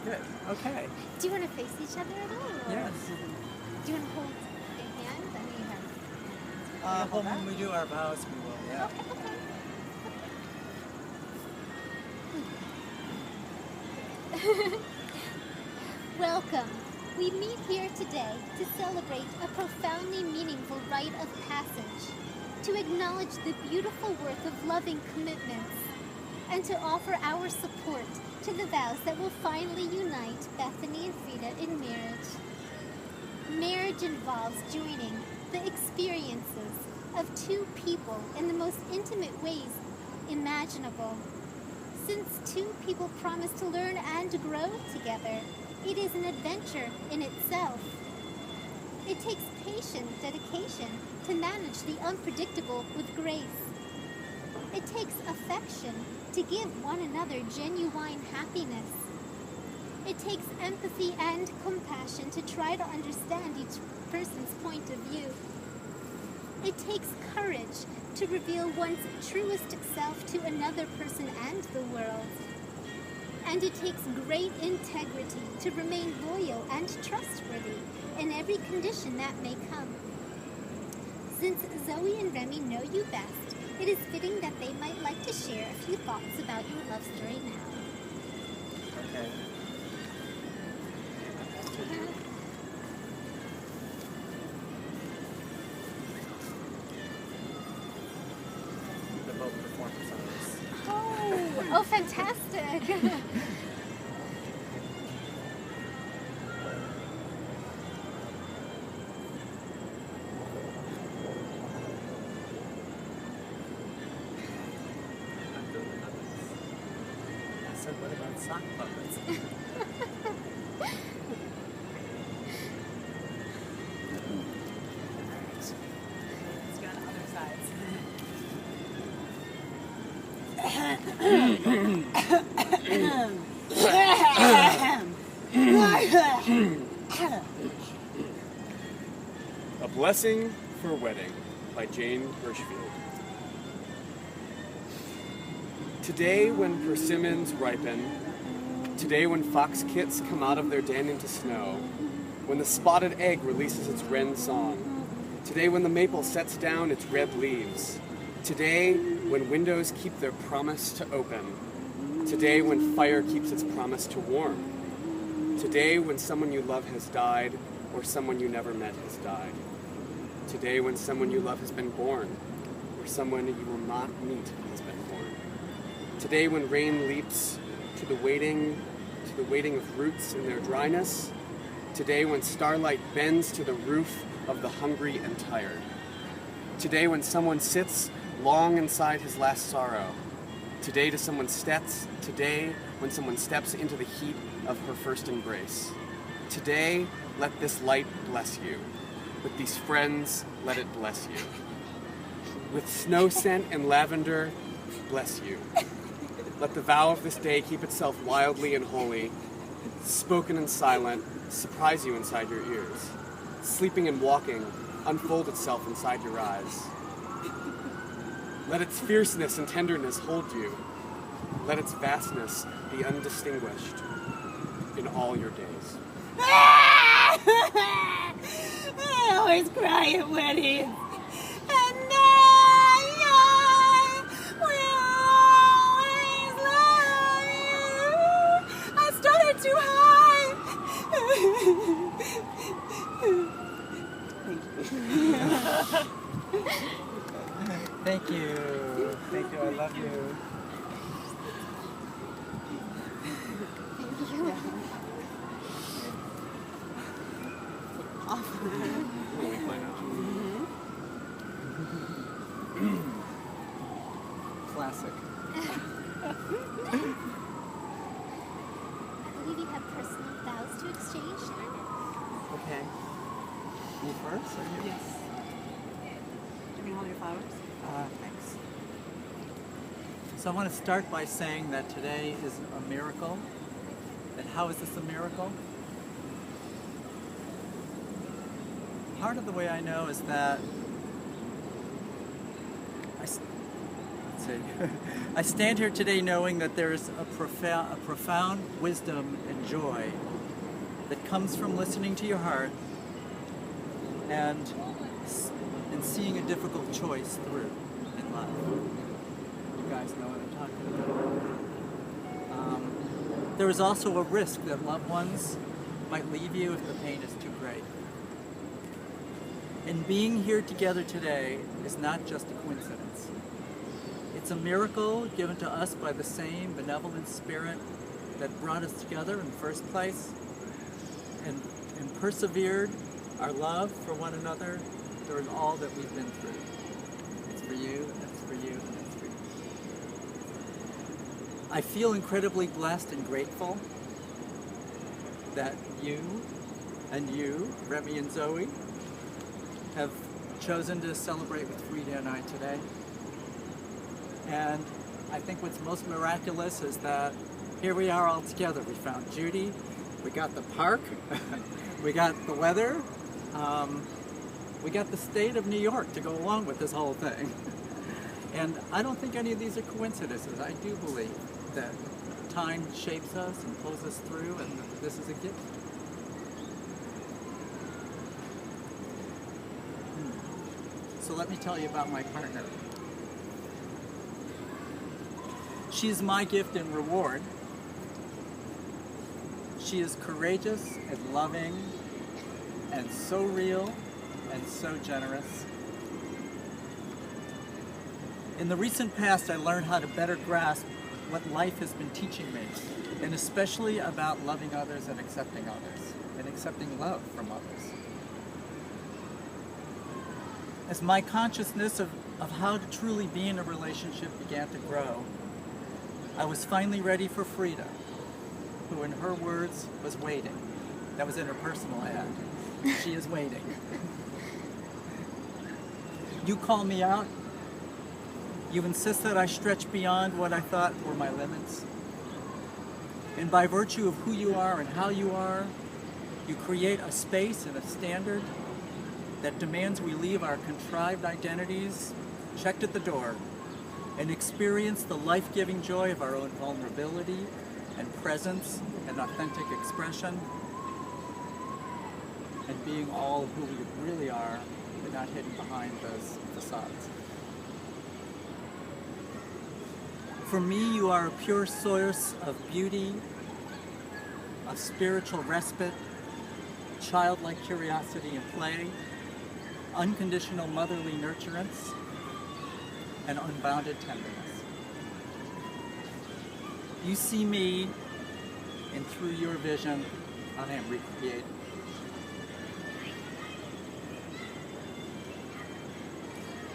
Good. Okay. Do you want to face each other at all? Or Yes. do you want to hold your hands? I know you have. Well, when we do our vows, we will. Yeah. Okay. Welcome. We meet here today to celebrate a profoundly meaningful rite of passage, to acknowledge the beautiful worth of loving commitments, and to offer our support to the vows that will finally unite Bethany and Frieda in marriage. Marriage involves joining the experiences of two people in the most intimate ways imaginable. Since two people promise to learn and grow together, it is an adventure in itself. It takes patient dedication to manage the unpredictable with grace. It takes affection to give one another genuine happiness. It takes empathy and compassion to try to understand each person's point of view. It takes courage to reveal one's truest self to another person and the world. And it takes great integrity to remain loyal and trustworthy in every condition that may come. Since Zoe and Remy know you best, it is fitting that they might like to share a few thoughts about your love story now. Okay. The both performance on this. Oh, fantastic! So what about sock puppets? Let's go on the other sides. A Blessing for a Wedding by Jane Hirschfield. Today when persimmons ripen, today when fox kits come out of their den into snow, when the spotted egg releases its wren song, today when the maple sets down its red leaves, today when windows keep their promise to open, today when fire keeps its promise to warm, today when someone you love has died or someone you never met has died, today when someone you love has been born or someone you will not meet has been born, today when rain leaps to the waiting of roots in their dryness, today when starlight bends to the roof of the hungry and tired, today when someone sits long inside his last sorrow, today when someone steps into the heat of her first embrace. Today, let this light bless you. With these friends, let it bless you. With snow scent and lavender, bless you. Let the vow of this day keep itself wildly and holy, spoken and silent, surprise you inside your ears. Sleeping and walking, unfold itself inside your eyes. Let its fierceness and tenderness hold you. Let its vastness be undistinguished in all your days. I always cry at weddings. And I will always love you. I started too high. Thank you. Thank you. I love you. Classic. I believe you have personal vows to exchange. Okay. Me first or you? Yes. Give me all your flowers. Thanks. So I want to start by saying that today is a miracle. And how is this a miracle? Part of the way I know is that let's see. see. I stand here today knowing that there is a profound wisdom and joy that comes from listening to your heart and seeing a difficult choice through in life. You guys know what I'm talking about. There is also a risk that loved ones might leave you if the pain is too great. And being here together today is not just a coincidence. It's a miracle given to us by the same benevolent spirit that brought us together in the first place and persevered our love for one another during all that we've been through. It's for you, and it's for you, and it's for you. I feel incredibly blessed and grateful that you, Remy and Zoe, have chosen to celebrate with Frieda and I today. And I think what's most miraculous is that here we are all together. We found JUDY, we got the park, we got the weather, we got the state of New York to go along with this whole thing. And I don't think any of these are coincidences. I do believe that time shapes us and pulls us through, and this is a gift. So let me tell you about my partner. She's my gift and reward. She is courageous and loving and so real and so generous. In the recent past, I learned how to better grasp what life has been teaching me, and especially about loving others and accepting love from others. As my consciousness of how to truly be in a relationship began to grow, I was finally ready for Frieda, who in her words was waiting. That was in her personal ad. She is waiting. You call me out. You insist that I stretch beyond what I thought were my limits. And by virtue of who you are and how you are, you create a space and a standard that demands we leave our contrived identities checked at the door and experience the life-giving joy of our own vulnerability and presence and authentic expression and being all who we really are, but not hidden behind those facades. For me, you are a pure source of beauty, of spiritual respite, childlike curiosity and play, unconditional motherly nurturance, and unbounded tenderness. You see me, and through your vision, I am recreated.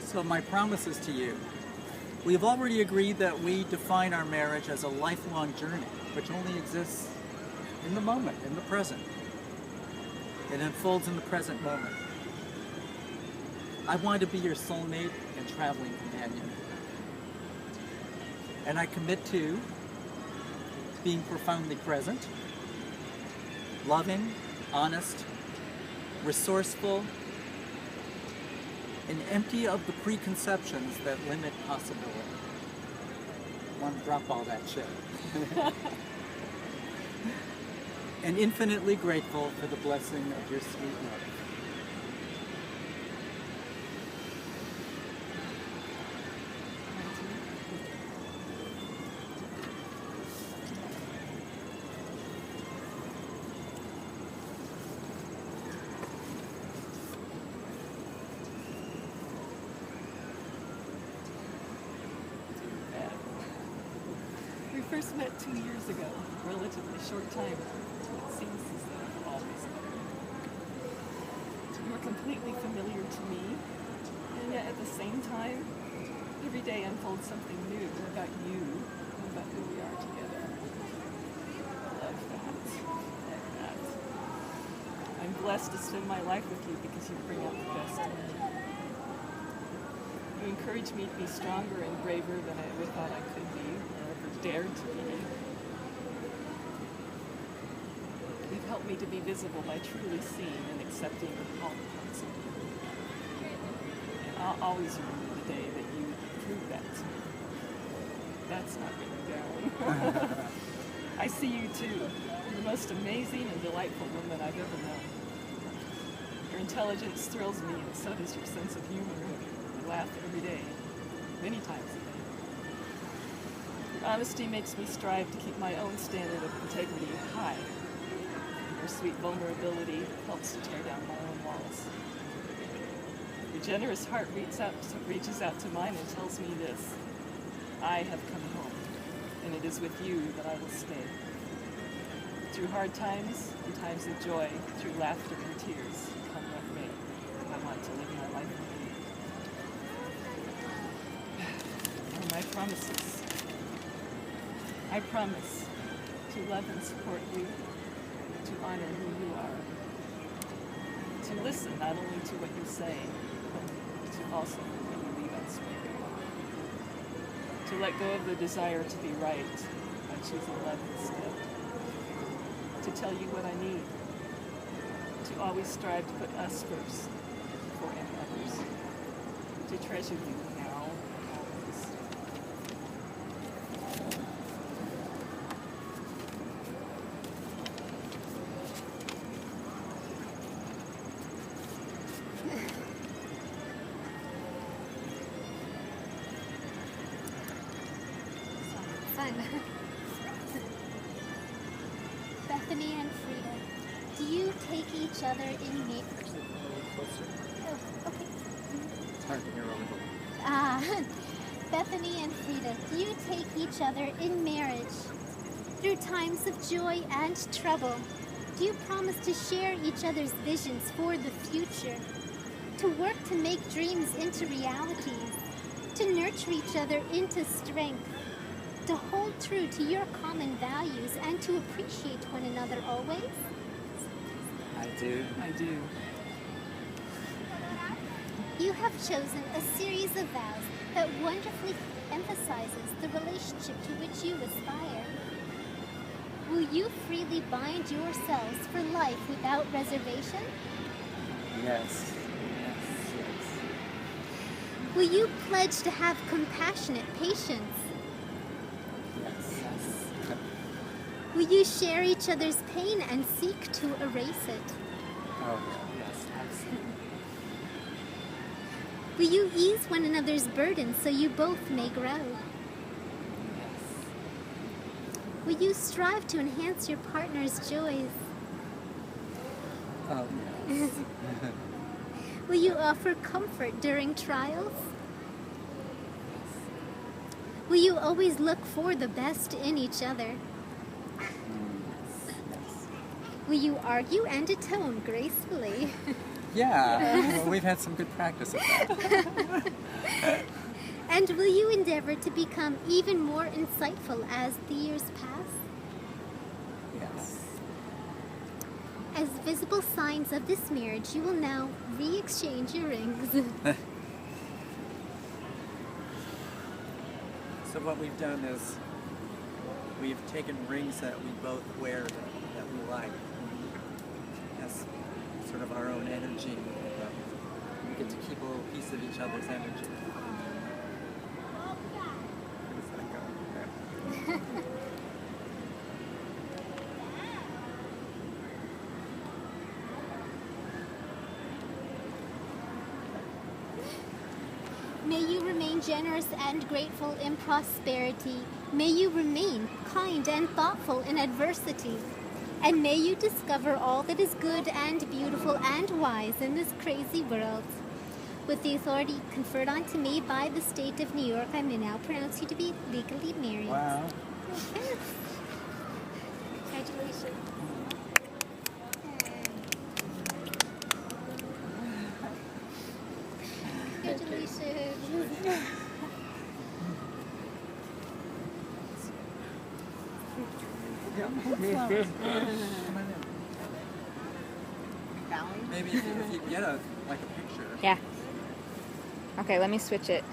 So my promises to you. We have already agreed that we define our marriage as a lifelong journey, which only exists in the moment, in the present. It unfolds in the present moment. I want to be your soulmate and traveling companion. And I commit to being profoundly present, loving, honest, resourceful, and empty of the preconceptions that limit possibility. I want to drop all that shit. And infinitely grateful for the blessing of your sweet love. We first met 2 years ago, a relatively short time. It seems as though we've always known. You were completely familiar to me, and yet at the same time, every day unfolds something new about you and about who we are together. I love that. I'm blessed to spend my life with you because you bring out the best in me. You encourage me to be stronger and braver than I ever thought I could be, or ever dared to be. You've helped me to be visible by truly seeing and accepting all parts of me. And I'll always remember the day that you proved that to me. That's not written down. I see you too. You're the most amazing and delightful woman I've ever known. Your intelligence thrills me, and so does your sense of humor. You laugh every day, many times a day. Your honesty makes me strive to keep my own standard of integrity high. Your sweet vulnerability helps to tear down my own walls. Your generous heart reaches out to mine and tells me this: I have come home, and it is with you that I will stay. Through hard times and times of joy, through laughter and tears, come what may, I want to live my life with you. And my promises. I promise to love and support you, to honor who you are, to listen not only to what you say, but to also what you leave unspoken, to let go of the desire to be right by choosing love instead, to tell you what I need, to always strive to put us first before any others, to treasure you now and always. Fun. Bethany and Frieda, do you take each other in marriage? Oh, okay. It's hard to hear over the... Bethany and Frieda, do you take each other in marriage? Through times of joy and trouble, do you promise to share each other's visions for the future? To work to make dreams into realities? To nurture each other into strength? To hold true to your common values and to appreciate one another always? I do. I do. You have chosen a series of vows that wonderfully emphasizes the relationship to which you aspire. Will you freely bind yourselves for life without reservation? Yes. Will you pledge to have compassionate patience? Yes. Will you share each other's pain and seek to erase it? Oh, yes, absolutely. Will you ease one another's burdens so you both may grow? Will you strive to enhance your partner's joys? Oh, yes. Will you offer comfort during trials? Will you always look for the best in each other? Will you argue and atone gracefully? Yeah, well, we've had some good practice at that. And will you endeavor to become even more insightful as the years pass? Yes. As visible signs of this marriage, you will now re-exchange your rings. So what we've done is we've taken rings that we both wear that we like as sort of our own energy. We get to keep a little piece of each other's energy. Where does that go? There. May you remain generous and grateful in prosperity. May you remain kind and thoughtful in adversity. And may you discover all that is good and beautiful and wise in this crazy world. With the authority conferred onto me by the state of New York, I may now pronounce you to be legally married. Wow. Okay. Congratulations. Congratulations. Yeah. Come on in. Maybe if you get a picture. Yeah. Okay, let me switch it.